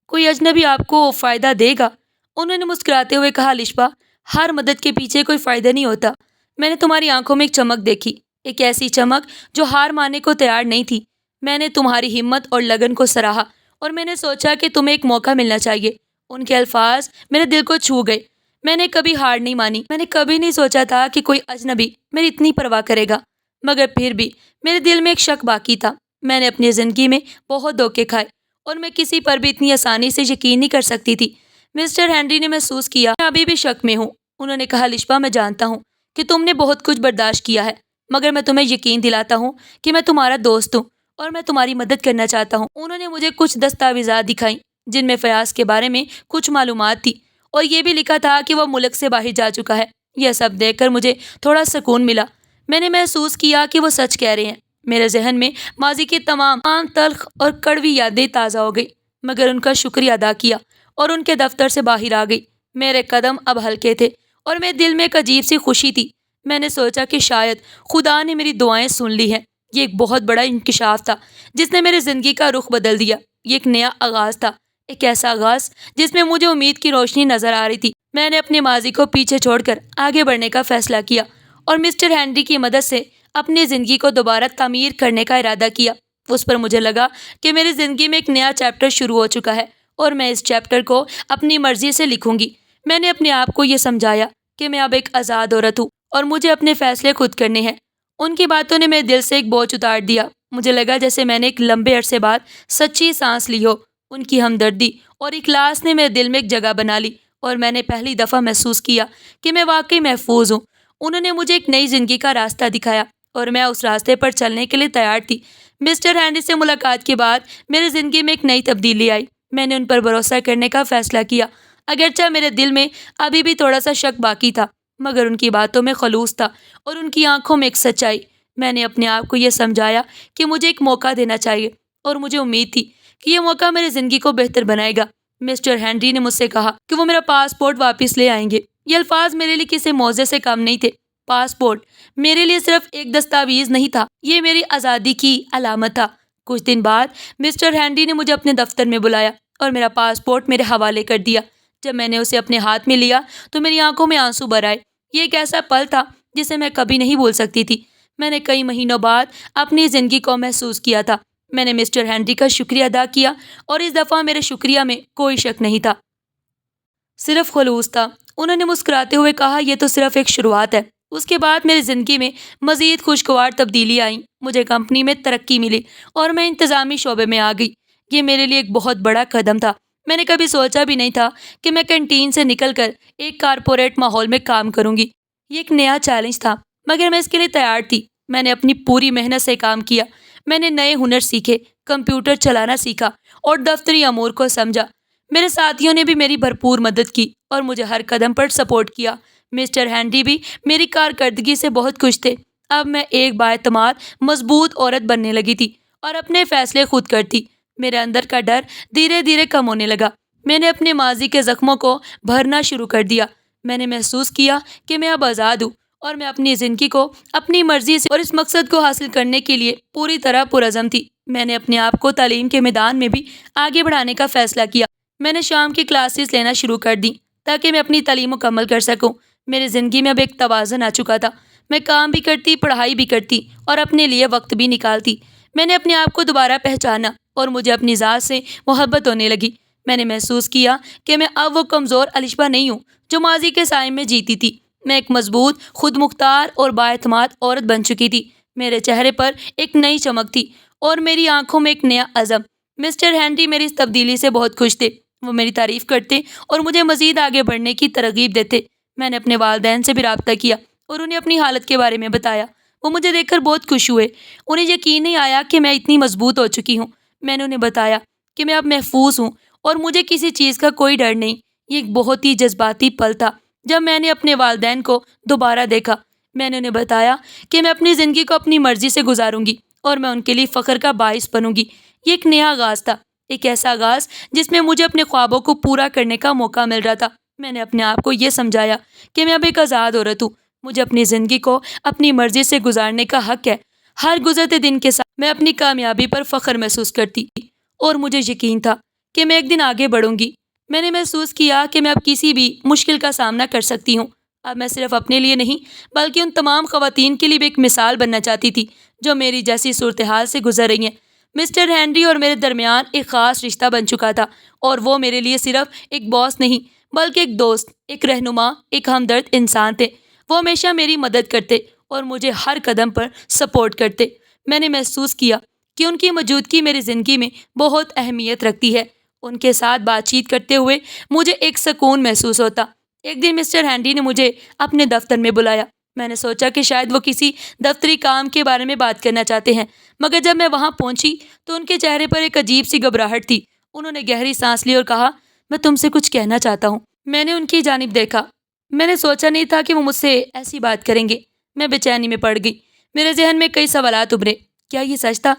کوئی اجنبی آپ کو فائدہ دے گا؟ انہوں نے مسکراتے ہوئے کہا، لشبا، ہر مدد کے پیچھے کوئی فائدہ نہیں ہوتا۔ میں نے تمہاری آنکھوں میں ایک چمک دیکھی، ایک ایسی چمک جو ہار ماننے کو تیار نہیں تھی۔ میں نے تمہاری ہمت اور لگن کو سراہا اور میں نے سوچا کہ تمہیں ایک موقع ملنا چاہیے۔ ان کے الفاظ میرے دل کو چھو گئے۔ میں نے کبھی ہار نہیں مانی۔ میں نے کبھی نہیں سوچا تھا کہ کوئی اجنبی میری اتنی پرواہ کرے گا، مگر پھر بھی میرے دل میں ایک شک باقی تھا۔ میں نے اپنی زندگی میں بہت دھوکے کھائے اور میں کسی پر بھی اتنی آسانی سے یقین نہیں کر سکتی تھی۔ مسٹر ہینری نے محسوس کیا میں ابھی بھی شک میں ہوں۔ انہوں نے کہا، لشبا، میں جانتا ہوں کہ تم نے بہت کچھ برداشت کیا ہے، مگر میں تمہیں یقین دلاتا ہوں کہ میں تمہارا دوست ہوں اور میں تمہاری مدد کرنا چاہتا ہوں۔ انہوں نے مجھے کچھ دستاویزات دکھائیں جن میں فیاض کے بارے میں کچھ معلومات تھی اور یہ بھی لکھا تھا کہ وہ ملک سے باہر جا چکا ہے۔ یہ سب دیکھ کر مجھے تھوڑا سکون ملا۔ میں نے محسوس کیا کہ وہ سچ کہہ رہے ہیں۔ میرے ذہن میں ماضی کی تمام تلخ اور کڑوی یادیں تازہ ہو گئی، مگر ان کا شکریہ ادا کیا اور ان کے دفتر سے باہر آ گئی۔ میرے قدم اب ہلکے تھے اور میرے دل میں ایک عجیب سی خوشی تھی۔ میں نے سوچا کہ شاید خدا نے میری دعائیں سن لی ہیں۔ یہ ایک بہت بڑا انکشاف تھا جس نے میری زندگی کا رخ بدل دیا۔ یہ ایک نیا آغاز تھا، ایک ایسا آغاز جس میں مجھے امید کی روشنی نظر آ رہی تھی۔ میں نے اپنے ماضی کو پیچھے چھوڑ کر آگے بڑھنے کا فیصلہ کیا اور مسٹر ہینری کی مدد سے اپنی زندگی کو دوبارہ تعمیر کرنے کا ارادہ کیا۔ اس پر مجھے لگا کہ میری زندگی میں ایک نیا چیپٹر شروع ہو چکا ہے اور میں اس چیپٹر کو اپنی مرضی سے لکھوں گی۔ میں نے اپنے آپ کو یہ سمجھایا کہ میں اب ایک آزاد عورت ہوں اور مجھے اپنے فیصلے خود کرنے ہیں۔ ان کی باتوں نے میرے دل سے ایک بوجھ اتار دیا۔ مجھے لگا جیسے میں نے ایک لمبے عرصے بعد سچی سانس لی ہو۔ ان کی ہمدردی اور اخلاص نے میرے دل میں ایک جگہ بنا لی اور میں نے پہلی دفعہ محسوس کیا کہ میں واقعی محفوظ ہوں۔ انہوں نے مجھے ایک نئی زندگی کا راستہ دکھایا اور میں اس راستے پر چلنے کے لیے تیار تھی۔ مسٹر ہینری سے ملاقات کے بعد میری زندگی میں ایک نئی تبدیلی آئی۔ میں نے ان پر بھروسہ کرنے کا فیصلہ کیا، اگرچہ میرے دل میں ابھی بھی تھوڑا سا شک باقی تھا، مگر ان کی باتوں میں خلوص تھا اور ان کی آنکھوں میں ایک سچائی۔ میں نے اپنے آپ کو یہ سمجھایا کہ مجھے ایک موقع دینا چاہیے اور مجھے امید تھی کہ یہ موقع میری زندگی کو بہتر بنائے گا۔ مسٹر ہینری نے مجھ سے کہا کہ وہ میرا پاسپورٹ واپس لے آئیں گے۔ یہ الفاظ میرے لیے کسی معجزے سے کم نہیں تھے۔ پاسپورٹ میرے لیے صرف ایک دستاویز نہیں تھا، یہ میری آزادی کی علامت تھا۔ کچھ دن بعد مسٹر ہینری نے مجھے اپنے دفتر میں بلایا اور میرا پاسپورٹ میرے حوالے کر دیا۔ جب میں نے اسے اپنے ہاتھ میں لیا تو میری آنکھوں میں آنسو بھر آئے۔ یہ ایک ایسا پل تھا جسے میں کبھی نہیں بھول سکتی تھی۔ میں نے کئی مہینوں بعد اپنی زندگی کو محسوس کیا تھا۔ میں نے مسٹر ہینری کا شکریہ ادا کیا اور اس دفعہ میرے شکریہ میں کوئی شک نہیں تھا، صرف خلوص تھا۔ انہوں نے مسکراتے ہوئے کہا، یہ تو صرف ایک شروعات ہے۔ اس کے بعد میری زندگی میں مزید خوشگوار تبدیلی آئیں۔ مجھے کمپنی میں ترقی ملی اور میں انتظامی شعبے میں آ گئی۔ یہ میرے لیے ایک بہت بڑا قدم تھا۔ میں نے کبھی سوچا بھی نہیں تھا کہ میں کینٹین سے نکل کر ایک کارپوریٹ ماحول میں کام کروں گی۔ یہ ایک نیا چیلنج تھا، مگر میں اس کے لیے تیار تھی۔ میں نے اپنی پوری محنت سے کام کیا۔ میں نے نئے ہنر سیکھے، کمپیوٹر چلانا سیکھا اور دفتری امور کو سمجھا۔ میرے ساتھیوں نے بھی میری بھرپور مدد کی اور مجھے ہر قدم پر سپورٹ کیا۔ مسٹر ہینری بھی میری کارکردگی سے بہت خوش تھے۔ اب میں ایک بااعتماد مضبوط عورت بننے لگی تھی اور اپنے فیصلے خود کرتی۔ میرے اندر کا ڈر دھیرے دھیرے کم ہونے لگا۔ میں نے اپنے ماضی کے زخموں کو بھرنا شروع کر دیا۔ میں نے محسوس کیا کہ میں اب آزاد ہوں اور میں اپنی زندگی کو اپنی مرضی سے اور اس مقصد کو حاصل کرنے کے لیے پوری طرح پرعزم تھی۔ میں نے اپنے آپ کو تعلیم کے میدان میں بھی آگے بڑھانے کا فیصلہ کیا۔ میں نے شام کی کلاسز لینا شروع کر دیں تاکہ میں اپنی تعلیم مکمل کر سکوں۔ میری زندگی میں اب ایک توازن آ چکا تھا۔ میں کام بھی کرتی، پڑھائی بھی کرتی اور اپنے لیے وقت بھی نکالتی۔ میں نے اپنے آپ کو دوبارہ پہچانا اور مجھے اپنی ذات سے محبت ہونے لگی۔ میں نے محسوس کیا کہ میں اب وہ کمزور الشبہ نہیں ہوں جو ماضی کے سائے میں جیتی تھی۔ میں ایک مضبوط، خود مختار اور بااعتماد عورت بن چکی تھی۔ میرے چہرے پر ایک نئی چمک تھی اور میری آنکھوں میں ایک نیا عزم۔ مسٹر ہینری میری اس تبدیلی سے بہت خوش تھے وہ میری تعریف کرتے اور مجھے مزید آگے بڑھنے کی ترغیب دیتے۔ میں نے اپنے والدین سے بھی رابطہ کیا اور انہیں اپنی حالت کے بارے میں بتایا۔ وہ مجھے دیکھ کر بہت خوش ہوئے۔ انہیں یقین نہیں آیا کہ میں اتنی مضبوط ہو چکی ہوں۔ میں نے انہیں بتایا کہ میں اب محفوظ ہوں اور مجھے کسی چیز کا کوئی ڈر نہیں۔ یہ ایک بہت ہی جذباتی پل تھا جب میں نے اپنے والدین کو دوبارہ دیکھا۔ میں نے انہیں بتایا کہ میں اپنی زندگی کو اپنی مرضی سے گزاروں گی اور میں ان کے لیے فخر کا باعث بنوں گی۔ یہ ایک نیا آغاز تھا، ایک ایسا آغاز جس میں مجھے اپنے خوابوں کو پورا کرنے کا موقع مل رہا تھا۔ میں نے اپنے آپ کو یہ سمجھایا کہ میں اب ایک آزاد عورت ہوں۔ مجھے اپنی زندگی کو اپنی مرضی سے گزارنے کا حق ہے۔ ہر گزرتے دن کے ساتھ میں اپنی کامیابی پر فخر محسوس کرتی اور مجھے یقین تھا کہ میں ایک دن آگے بڑھوں گی۔ میں نے محسوس کیا کہ میں اب کسی بھی مشکل کا سامنا کر سکتی ہوں۔ اب میں صرف اپنے لیے نہیں بلکہ ان تمام خواتین کے لیے بھی ایک مثال بننا چاہتی تھی جو میری جیسی صورتحال سے گزر رہی ہیں۔ مسٹر ہینری اور میرے درمیان ایک خاص رشتہ بن چکا تھا اور وہ میرے لیے صرف ایک باس نہیں بلکہ ایک دوست، ایک رہنما، ایک ہمدرد انسان تھے۔ وہ ہمیشہ میری مدد کرتے اور مجھے ہر قدم پر سپورٹ کرتے۔ میں نے محسوس کیا کہ ان کی موجودگی میری زندگی میں بہت اہمیت رکھتی ہے۔ ان کے ساتھ بات چیت کرتے ہوئے مجھے ایک سکون محسوس ہوتا۔ ایک دن مسٹر ہینری نے مجھے اپنے دفتر میں بلایا۔ میں نے سوچا کہ شاید وہ کسی دفتری کام کے بارے میں بات کرنا چاہتے ہیں، مگر جب میں وہاں پہنچی تو ان کے چہرے پر ایک عجیب سی گھبراہٹ تھی۔ انہوں نے گہری سانس لی اور کہا، میں تم سے کچھ کہنا چاہتا ہوں۔ میں نے ان کی جانب دیکھا۔ میں نے سوچا نہیں تھا کہ وہ مجھ سے ایسی بات کریں گے۔ میں بے چینی میں پڑ گئی۔ میرے ذہن میں کئی سوالات ابھرے۔ کیا یہ سچ تھا؟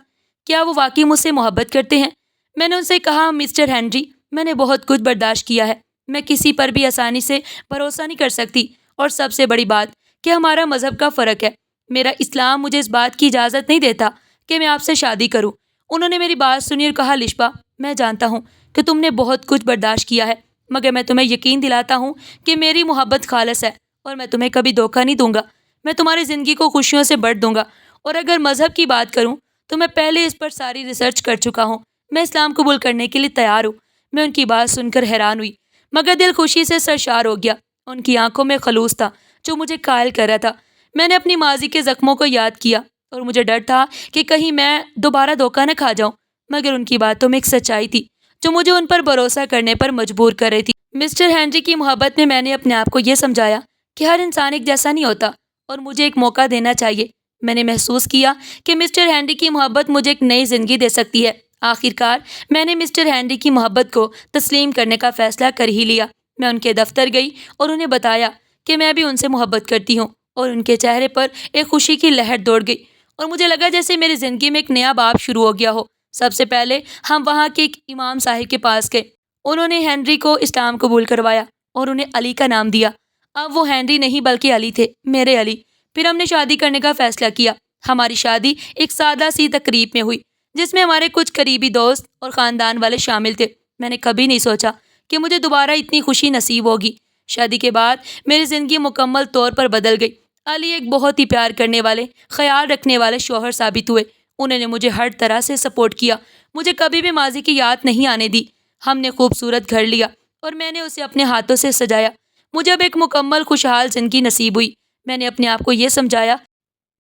کیا وہ واقعی مجھ سے محبت کرتے ہیں؟ میں نے ان سے کہا، مسٹر ہینری، میں نے بہت کچھ برداشت کیا ہے۔ میں کسی پر بھی آسانی سے بھروسہ نہیں کر سکتی، اور سب سے بڑی بات کہ ہمارا مذہب کا فرق ہے۔ میرا اسلام مجھے اس بات کی اجازت نہیں دیتا کہ میں آپ سے شادی کروں۔ انہوں نے میری بات سنی اور کہا، لشبا، میں جانتا ہوں کہ تم نے بہت کچھ برداشت کیا ہے، مگر میں تمہیں یقین دلاتا ہوں کہ میری محبت خالص ہے اور میں تمہیں کبھی دھوکہ نہیں دوں گا۔ میں تمہاری زندگی کو خوشیوں سے بھر دوں گا، اور اگر مذہب کی بات کروں تو میں پہلے اس پر ساری ریسرچ کر چکا ہوں۔ میں اسلام قبول کرنے کے لیے تیار ہوں۔ میں ان کی بات سن کر حیران ہوئی، مگر دل خوشی سے سرشار ہو گیا۔ ان کی آنکھوں میں خلوص تھا جو مجھے قائل کر رہا تھا۔ میں نے اپنی ماضی کے زخموں کو یاد کیا اور مجھے ڈر تھا کہ کہیں میں دوبارہ دھوکہ نہ کھا جاؤں، مگر ان کی باتوں میں ایک سچائی تھی جو مجھے ان پر بھروسہ کرنے پر مجبور کر رہی تھی۔ مسٹر ہینری کی محبت میں نے اپنے آپ کو یہ سمجھایا کہ ہر انسان ایک جیسا نہیں ہوتا اور مجھے ایک موقع دینا چاہیے۔ میں نے محسوس کیا کہ مسٹر ہینری کی محبت مجھے ایک نئی زندگی دے سکتی ہے۔ آخر کار میں نے مسٹر ہینری کی محبت کو تسلیم کرنے کا فیصلہ کر ہی لیا۔ میں ان کے دفتر گئی اور انہیں بتایا کہ میں بھی ان سے محبت کرتی ہوں، اور ان کے چہرے پر ایک خوشی کی لہر دوڑ گئی اور مجھے لگا جیسے میری زندگی میں ایک نیا باب شروع ہو گیا ہو۔ سب سے پہلے ہم وہاں کے ایک امام صاحب کے پاس گئے۔ انہوں نے ہینری کو اسلام قبول کروایا اور انہیں علی کا نام دیا۔ اب وہ ہینری نہیں بلکہ علی تھے، میرے علی۔ پھر ہم نے شادی کرنے کا فیصلہ کیا۔ ہماری شادی ایک سادہ سی تقریب میں ہوئی جس میں ہمارے کچھ قریبی دوست اور خاندان والے شامل تھے۔ میں نے کبھی نہیں سوچا کہ مجھے دوبارہ اتنی خوشی نصیب ہوگی۔ شادی کے بعد میری زندگی مکمل طور پر بدل گئی۔ علی ایک بہت ہی پیار کرنے والے، خیال رکھنے والے شوہر ثابت ہوئے۔ انہوں نے مجھے ہر طرح سے سپورٹ کیا، مجھے کبھی بھی ماضی کی یاد نہیں آنے دی۔ ہم نے خوبصورت گھر لیا اور میں نے اسے اپنے ہاتھوں سے سجایا۔ مجھے اب ایک مکمل خوشحال زندگی نصیب ہوئی۔ میں نے اپنے آپ کو یہ سمجھایا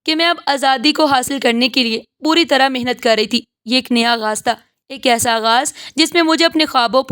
کہ میں اب آزادی کو حاصل کرنے کے لیے پوری طرح محنت کر رہی تھی۔ یہ ایک نیا آغاز تھا، ایک ایسا آغاز جس میں مجھے اپنے خوابوں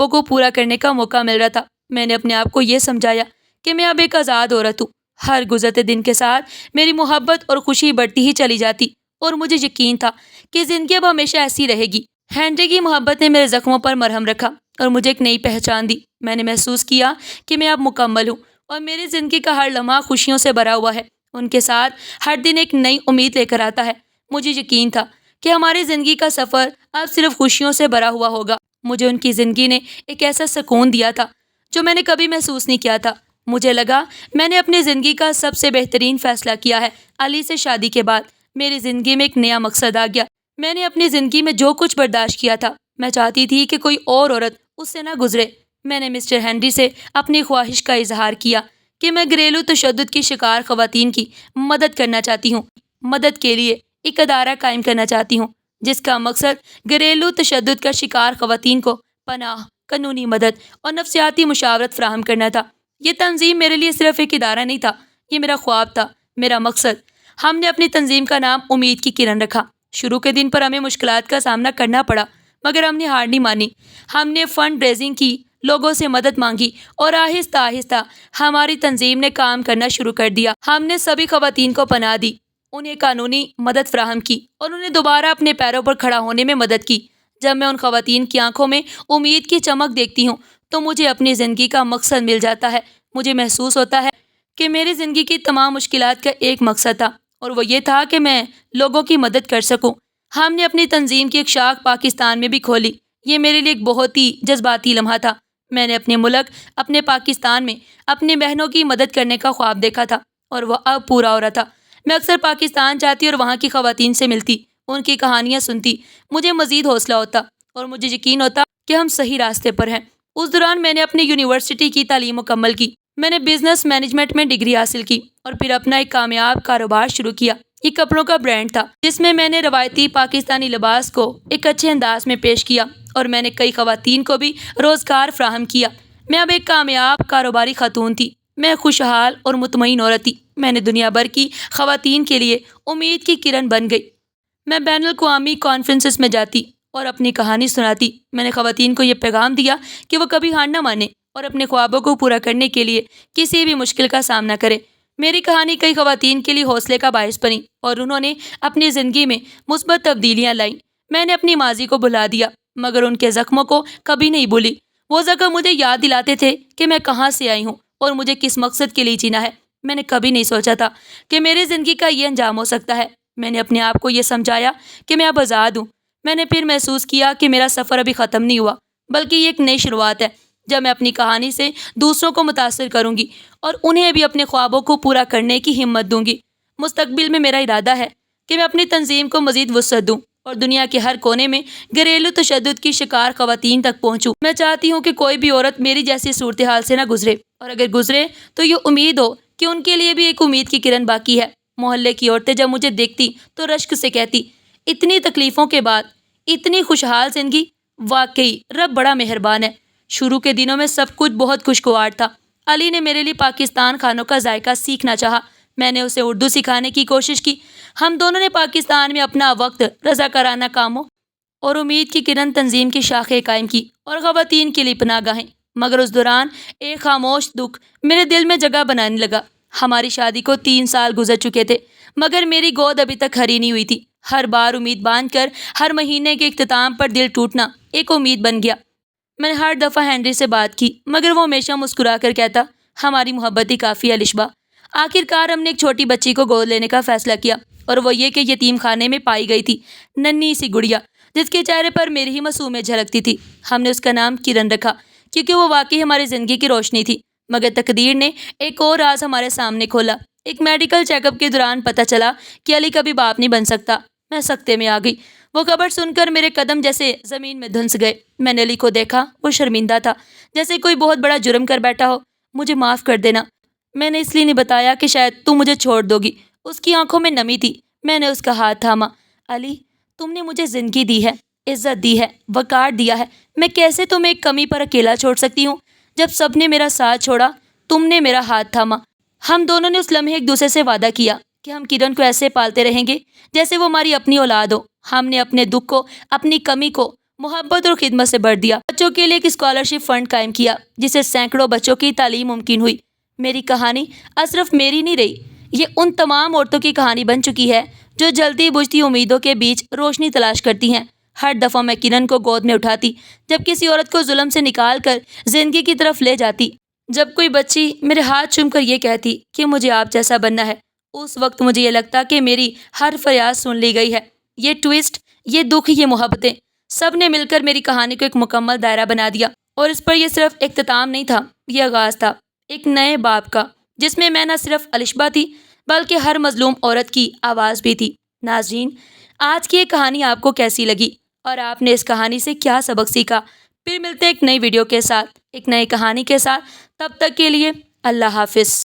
کو پورا کرنے کا موقع مل رہا تھا۔ میں نے اپنے آپ کو یہ سمجھایا کہ میں اب ایک آزاد عورت ہوں۔ ہر گزرتے دن کے ساتھ میری محبت اور خوشی بڑھتی ہی چلی جاتی اور مجھے یقین تھا کہ زندگی اب ہمیشہ ایسی رہے گی۔ ہینری کی محبت نے میرے زخموں پر مرہم رکھا اور مجھے ایک نئی پہچان دی۔ میں نے محسوس کیا کہ میں اب مکمل ہوں اور میری زندگی کا ہر لمحہ خوشیوں سے بھرا ہوا ہے۔ ان کے ساتھ ہر دن ایک نئی امید لے کر آتا ہے۔ مجھے یقین تھا کہ ہماری زندگی کا سفر اب صرف خوشیوں سے بھرا ہوا ہوگا۔ مجھے ان کی زندگی نے ایک ایسا سکون دیا تھا جو میں نے کبھی محسوس نہیں کیا تھا۔ مجھے لگا میں نے اپنی زندگی کا سب سے بہترین فیصلہ کیا ہے۔ علی سے شادی کے بعد میری زندگی میں ایک نیا مقصد آ گیا۔ میں نے اپنی زندگی میں جو کچھ برداشت کیا تھا، میں چاہتی تھی کہ کوئی اور عورت اس سے نہ گزرے۔ میں نے مسٹر ہینری سے اپنی خواہش کا اظہار کیا کہ میں گھریلو تشدد کی شکار خواتین کی مدد کرنا چاہتی ہوں۔ مدد کے لیے ایک ادارہ قائم کرنا چاہتی ہوں جس کا مقصد گھریلو تشدد کا شکار خواتین کو پناہ، قانونی مدد اور نفسیاتی مشاورت فراہم کرنا تھا۔ یہ تنظیم میرے لیے صرف ایک ادارہ نہیں تھا، یہ میرا خواب تھا، میرا مقصد۔ ہم نے اپنی تنظیم کا نام امید کی کرن رکھا۔ شروع کے دن پر ہمیں مشکلات کا سامنا کرنا پڑا، مگر ہم نے ہار نہیں مانی۔ ہم نے فنڈ ریزنگ کی، لوگوں سے مدد مانگی اور آہستہ آہستہ ہماری تنظیم نے کام کرنا شروع کر دیا۔ ہم نے سبھی خواتین کو پناہ دی، انہیں قانونی مدد فراہم کی اور انہیں دوبارہ اپنے پیروں پر کھڑا ہونے میں مدد کی۔ جب میں ان خواتین کی آنکھوں میں امید کی چمک دیکھتی ہوں تو مجھے اپنی زندگی کا مقصد مل جاتا ہے۔ مجھے محسوس ہوتا ہے کہ میری زندگی کی تمام مشکلات کا ایک مقصد تھا، اور وہ یہ تھا کہ میں لوگوں کی مدد کر سکوں۔ ہم نے اپنی تنظیم کی ایک شاخ پاکستان میں بھی کھولی۔ یہ میرے لیے ایک بہت ہی جذباتی لمحہ تھا۔ میں نے اپنے ملک، اپنے پاکستان میں اپنی بہنوں کی مدد کرنے کا خواب دیکھا تھا، اور وہ اب پورا ہو رہا تھا۔ میں اکثر پاکستان جاتی اور وہاں کی خواتین سے ملتی، ان کی کہانیاں سنتی۔ مجھے مزید حوصلہ ہوتا اور مجھے یقین ہوتا کہ ہم صحیح راستے پر ہیں۔ اس دوران میں نے اپنی یونیورسٹی کی تعلیم مکمل کی۔ میں نے بزنس مینجمنٹ میں ڈگری حاصل کی اور پھر اپنا ایک کامیاب کاروبار شروع کیا۔ یہ کپڑوں کا برانڈ تھا جس میں نے روایتی پاکستانی لباس کو ایک اچھے انداز میں پیش کیا، اور میں نے کئی خواتین کو بھی روزگار فراہم کیا۔ میں اب ایک کامیاب کاروباری خاتون تھی۔ میں خوشحال اور مطمئن عورت تھی۔ میں نے دنیا بھر کی خواتین کے لیے امید کی کرن بن گئی۔ میں بین الاقوامی کانفرنسز میں جاتی اور اپنی کہانی سناتی۔ میں نے خواتین کو یہ پیغام دیا کہ وہ کبھی ہار نہ مانیں اور اپنے خوابوں کو پورا کرنے کے لیے کسی بھی مشکل کا سامنا کریں۔ میری کہانی کئی خواتین کے لیے حوصلے کا باعث بنی اور انہوں نے اپنی زندگی میں مثبت تبدیلیاں لائیں۔ میں نے اپنی ماضی کو بھلا دیا مگر ان کے زخموں کو کبھی نہیں بھولی۔ وہ زخم مجھے یاد دلاتے تھے کہ میں کہاں سے آئی ہوں اور مجھے کس مقصد کے لیے جینا ہے۔ میں نے کبھی نہیں سوچا تھا کہ میری زندگی کا یہ انجام ہو سکتا ہے۔ میں نے اپنے آپ کو یہ سمجھایا کہ میں اب آزاد ہوں۔ میں نے پھر محسوس کیا کہ میرا سفر ابھی ختم نہیں ہوا بلکہ یہ ایک نئی شروعات ہے۔ جب میں اپنی کہانی سے دوسروں کو متاثر کروں گی اور انہیں بھی اپنے خوابوں کو پورا کرنے کی ہمت دوں گی۔ مستقبل میں میرا ارادہ ہے کہ میں اپنی تنظیم کو مزید وسعت دوں اور دنیا کے ہر کونے میں گھریلو تشدد کی شکار خواتین تک پہنچوں۔ میں چاہتی ہوں کہ کوئی بھی عورت میری جیسی صورتحال سے نہ گزرے، اور اگر گزرے تو یہ امید ہو کہ ان کے لیے بھی ایک امید کی کرن باقی ہے۔ محلے کی عورتیں جب مجھے دیکھتی تو رشک سے کہتی، اتنی تکلیفوں کے بعد اتنی خوشحال زندگی، واقعی رب بڑا مہربان ہے۔ شروع کے دنوں میں سب کچھ بہت خوشگوار تھا۔ علی نے میرے لیے پاکستان کھانوں کا ذائقہ سیکھنا چاہا۔ میں نے اسے اردو سکھانے کی کوشش کی۔ ہم دونوں نے پاکستان میں اپنا وقت رضاکارانہ کاموں اور امید کی کرن تنظیم کی شاخیں قائم کی اور خواتین کے لیے پناہ گاہیں۔ مگر اس دوران ایک خاموش دکھ میرے دل میں جگہ بنانے لگا۔ ہماری شادی کو 3 سال گزر چکے تھے مگر میری گود ابھی تک ہری نہیں ہوئی تھی۔ ہر بار امید باندھ کر ہر مہینے کے اختتام پر دل ٹوٹنا ایک امید بن گیا۔ میں نے ہر دفعہ ہنری سے بات کی مگر وہ ہمیشہ مسکرا کر کہتا، ہماری محبت ہی کافی ہے الشبا۔ آخر کار ہم نے ایک چھوٹی بچی کو گود لینے کا فیصلہ کیا، اور وہ یہ کہ یتیم خانے میں پائی گئی تھی ننھی سی گڑیا جس کے چہرے پر میری ہی معصومیت جھلکتی تھی۔ ہم نے اس کا نام کرن رکھا کیونکہ وہ واقعی ہماری زندگی کی روشنی تھی۔ مگر تقدیر نے ایک اور راز ہمارے سامنے کھولا۔ ایک میڈیکل چیک اپ کے دوران پتہ چلا کہ علی کبھی باپ نہیں بن سکتا۔ میں سکتے میں آ گئی۔ وہ خبر سن کر میرے قدم جیسے زمین میں دھنس گئے۔ میں نے علی کو دیکھا، وہ شرمندہ تھا جیسے کوئی بہت بڑا جرم کر بیٹھا ہو۔ مجھے معاف کر دینا، میں نے اس لیے نہیں بتایا کہ شاید تم مجھے چھوڑ دو گی۔ اس کی آنکھوں میں نمی تھی۔ میں نے اس کا ہاتھ تھاما۔ علی، تم نے مجھے زندگی دی ہے، عزت دی ہے، وقار دیا ہے۔ میں کیسے تمہیں ایک کمی پر اکیلا چھوڑ سکتی ہوں؟ جب سب نے میرا ساتھ چھوڑا تم نے میرا ہاتھ تھاما۔ ہم دونوں نے اس لمحے ایک دوسرے سے وعدہ کیا کہ ہم کرن کو ایسے پالتے رہیں گے جیسے وہ ہماری اپنی اولاد ہو۔ ہم نے اپنے دکھ کو، اپنی کمی کو محبت اور خدمت سے بھر دیا۔ بچوں کے لیے ایک اسکالرشپ فنڈ قائم کیا جس سے سینکڑوں بچوں کی تعلیم ممکن ہوئی۔ میری کہانی صرف میری نہیں رہی، یہ ان تمام عورتوں کی کہانی بن چکی ہے جو جلدی بجھتی امیدوں کے بیچ روشنی تلاش کرتی ہیں۔ ہر دفعہ میں کرن کو گود میں اٹھاتی جب کسی عورت کو ظلم سے نکال کر زندگی کی طرف لے جاتی، جب کوئی بچی میرے ہاتھ چوم کر یہ کہتی کہ مجھے آپ جیسا بننا ہے، اس وقت مجھے یہ لگتا کہ میری ہر فریاد سن لی گئی ہے۔ یہ ٹویسٹ، یہ دکھ، یہ محبتیں، سب نے مل کر میری کہانی کو ایک مکمل دائرہ بنا دیا، اور اس پر یہ صرف اختتام نہیں تھا، یہ آغاز تھا ایک نئے باب کا جس میں نہ صرف الشبا تھی بلکہ ہر مظلوم عورت کی آواز بھی تھی۔ ناظرین، آج کی یہ کہانی آپ کو کیسی لگی اور آپ نے اس کہانی سے کیا سبق سیکھا؟ پھر ملتے ہیں ایک نئی ویڈیو کے ساتھ، ایک نئی کہانی کے ساتھ۔ تب تک کے لیے اللہ حافظ۔